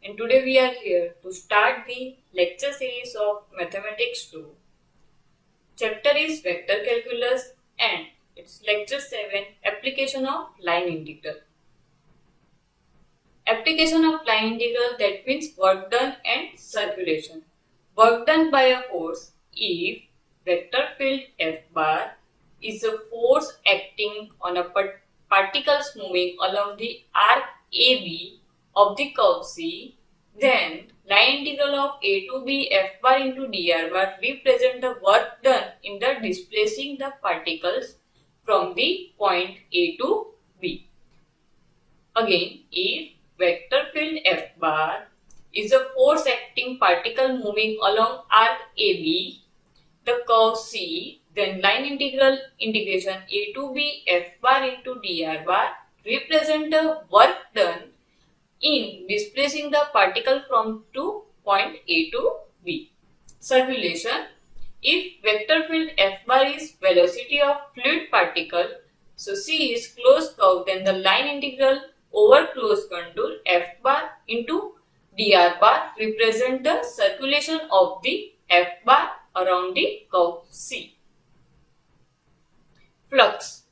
And today we are here to start the lecture series of Mathematics 2. Chapter is Vector Calculus and it's lecture 7, Application of Line Integral. Application of line integral, that means work done and circulation. Work done by a force if vector field F bar is a force acting on a particles moving along the arc AB of the curve C, then line integral of A to B F bar into dr bar represent the work done in the displacing the particles from the point A to B. Again, if vector field F bar is a force acting particle moving along arc AB, the curve C, then line integration A to B F bar into dr bar represent the work done in displacing the particle from point A to B. Circulation. If vector field F bar is velocity of fluid particle, so C is closed curve, then the line integral over closed contour F bar into dr bar represent the circulation of the F bar around the curve C. Flux.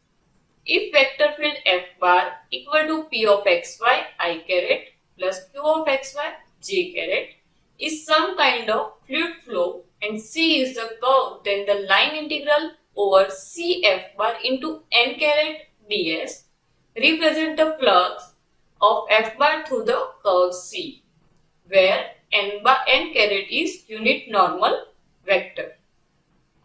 If vector field F bar equal to P of xy I caret plus Q of xy j caret is some kind of fluid flow and C is the curve, then the line integral over C F bar into n caret ds represent the flux of F bar through the curve C, where n caret is unit normal vector.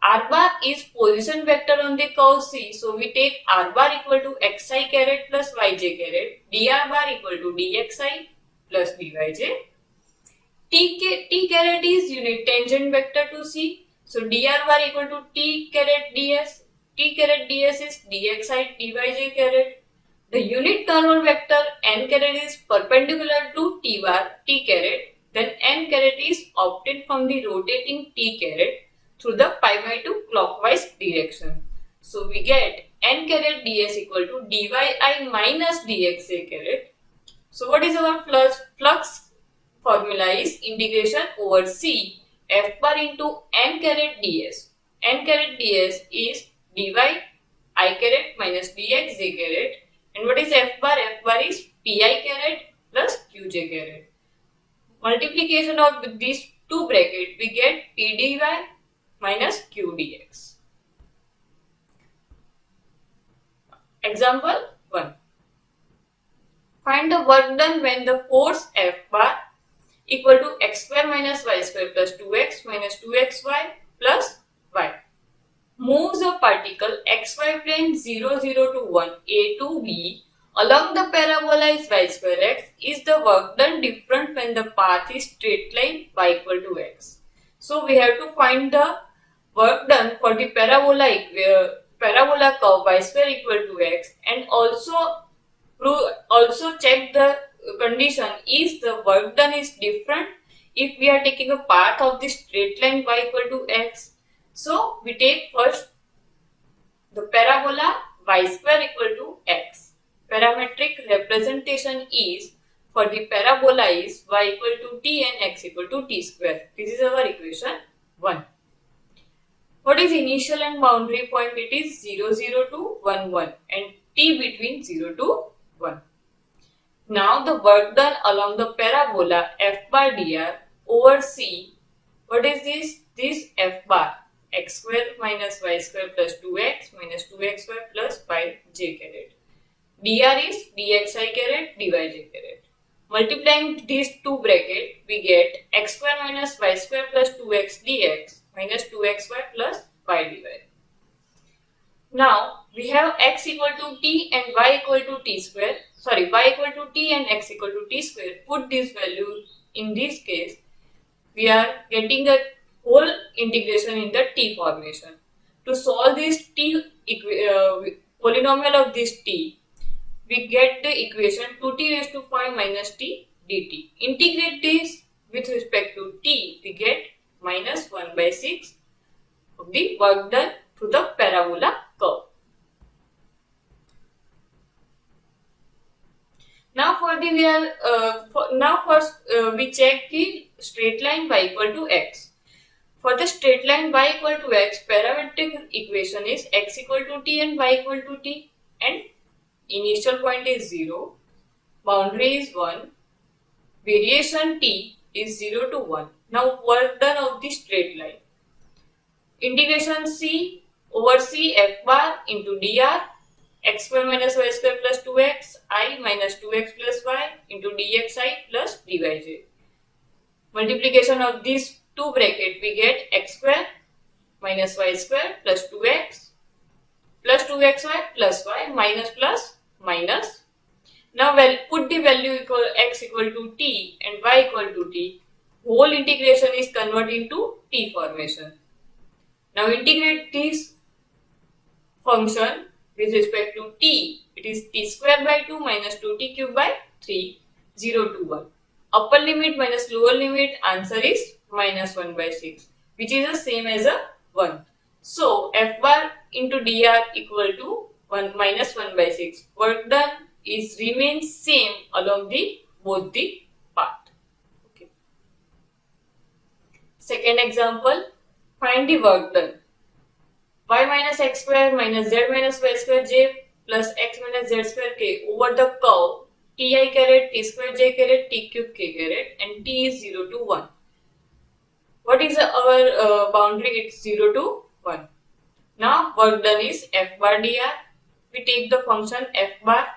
R bar is position vector on the curve C, so we take R bar equal to xi caret plus yj caret, dr bar equal to dxi plus dyj. T caret is unit tangent vector to C, so dr bar equal to t caret ds, t caret ds is dxi dyj caret. The unit normal vector n caret is perpendicular to t caret, then n caret is obtained from the rotating t caret through the pi by 2 clockwise direction. So we get n caret ds equal to dyi minus dxa caret. So what is our flux? Flux formula is integration over C F bar into n caret ds. N caret ds is dy I caret minus dx j caret. And what is F bar? F bar is pi caret plus qj caret. Multiplication of these two brackets, we get p dy minus q dx. Example 1. Find the work done when the force F bar equal to x square minus y square plus 2x minus 2xy plus y. Moves a particle xy plane 0, 0 to 1, A to B along the parabola is y square x. Is the work done different when the path is straight line y equal to x? So we have to find the work done for the parabola curve y square equal to x, and also check the condition is the work done is different if we are taking a path of the straight line y equal to x. So we take first the parabola y square equal to x. Parametric representation is for the parabola is y equal to t and x equal to t square. This is our equation 1. What is initial and boundary point? It is 0, 0 to 1, 1 and t between 0 to 1. Now the work done along the parabola f bar dr over c. What is this? This f bar x square minus y square plus 2x minus 2xy plus 5j caret. Dr is dxi caret dyj caret. Multiplying these two brackets, we get x square minus y square plus 2x dx minus 2xy plus y dy. Now we have x equal to t and y equal to t square. Sorry, y equal to t and x equal to t square. Put this value in this case. We are getting a whole integration in the t formation. To solve this polynomial of this t, we get the equation 2t raised to 5 minus t dt. Integrate this with respect to t, we get minus 1 by 6 of the work done through the parabola curve. Now we check the straight line y equal to x. For the straight line y equal to x, parametric equation is x equal to t and y equal to t, and initial point is 0, boundary is 1, variation t is 0 to 1. Now work done of the straight line. Integration c over c f bar into dr, x square minus y square plus 2x I minus 2x plus y into dxi plus dyj. Multiplication of these two brackets, we get x square minus y square plus 2x plus 2xy plus y minus plus minus. Now put the value equal x equal to t and y equal to t. Whole integration is converted into t formation. Now integrate this function with respect to t. It is t square by 2 minus 2t cube by 3, 0 to 1. Upper limit minus lower limit, answer is minus 1 by 6, which is the same as a 1. So f bar into dr equal to 1 minus 1 by 6. Work done is remains same along the both the path. Okay. Second example, find the work done. Y minus x square minus z minus y square j plus x minus z square k over the curve ti caret t square j caret t cube k caret, and t is 0 to 1. What is our boundary? It's 0 to 1. Now work done is f bar dr. We take the function f bar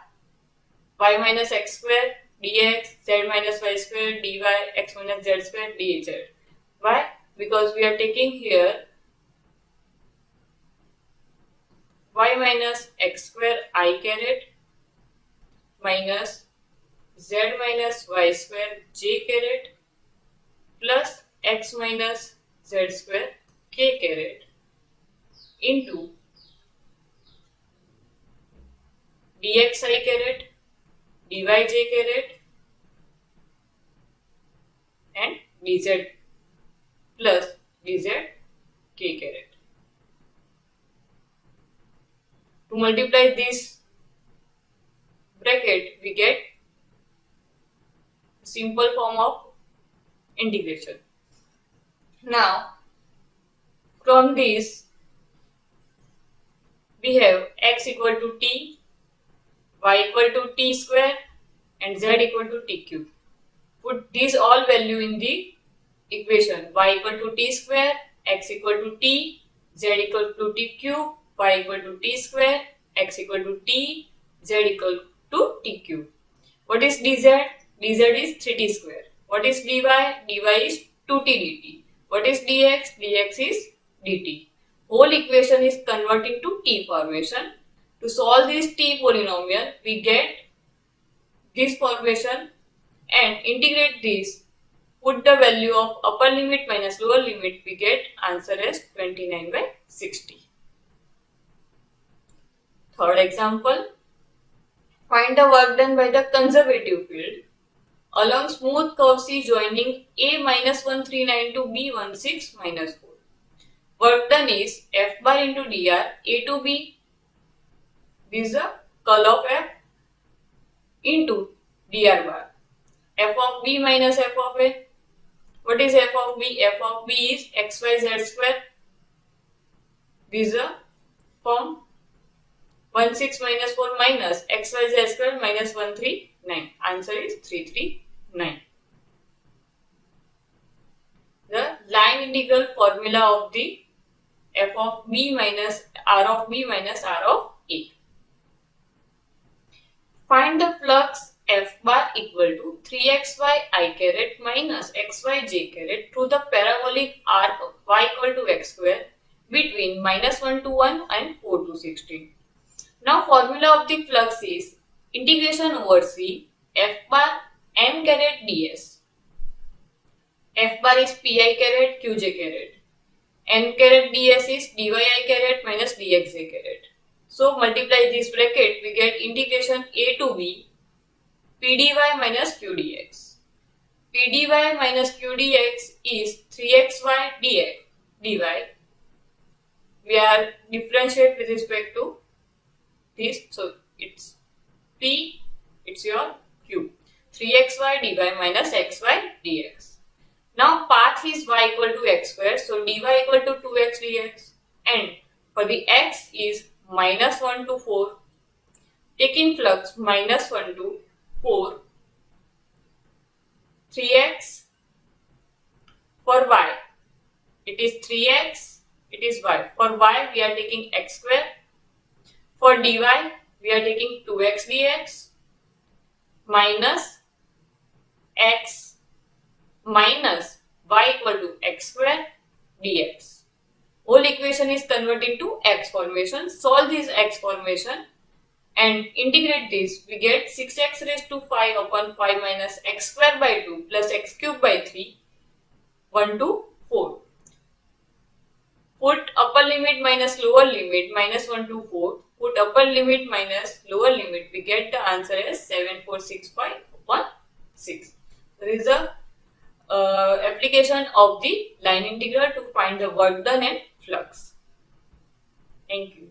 y minus x square dx, z minus y square dy, x minus z square dz. Why? Because we are taking here y minus x square I caret minus z minus y square j caret plus x minus z square k caret into dxi caret dyj caret and dz plus dz k caret. To multiply this bracket, we get simple form of integration. Now, from this, we have x equal to t, y equal to t square, and z equal to t cube. Put these all value in the equation. Y equal to t square, x equal to t, z equal to t cube, y equal to t square, x equal to t, z equal to t cube. What is dz? dz is 3t square. What is dy? dy is 2t dt. What is dx? dx is dt. Whole equation is converted to t formation. To solve this t polynomial, we get this formation and integrate this. Put the value of upper limit minus lower limit, we get answer as 29 by 60. Third example, find the work done by the conservative field along smooth curve C joining A minus 139 to B 16 minus 4. Work done is F bar into dr, A to B, this is the curl of F, into dr bar, F of B minus F of A. What is F of B? F of B is xyz square. This is the form 16 minus 4 minus xyz square minus 139. Answer is 339. The line integral formula of the f of b minus r of b minus r of a. Find the flux f bar equal to 3xy I caret minus xy j caret through the parabolic arc y equal to x square between -1 to 1 and 4 to 16. Now formula of the flux is integration over c f bar m caret ds. F bar is pi caret qj caret. N caret ds is dy caret minus dxj caret. So multiply this bracket, we get integration a to b pdy minus qdx. pdy minus qdx is 3xy dx dy. We are differentiate with respect to this, so it's p, it's your q. 3xy dy minus xy dx. Now path is y equal to x square, so dy equal to 2x dx, and for the x is -1 to 4, taking flux -1 to 4, 3x. For y, it is 3x, it is y. For y, we are taking x square. For dy, we are taking 2x dx minus x minus y equal to x square dx. Whole equation is converted to x formation. Solve this x formation and integrate this. We get 6x raised to 5 upon 5 minus x square by 2 plus x cube by 3, 1 to 4. Put upper limit minus lower limit, -1 to 4. Put upper limit minus lower limit. We get the answer as 7465 upon 6. There is a application of the line integral to find the work done and flux. Thank you.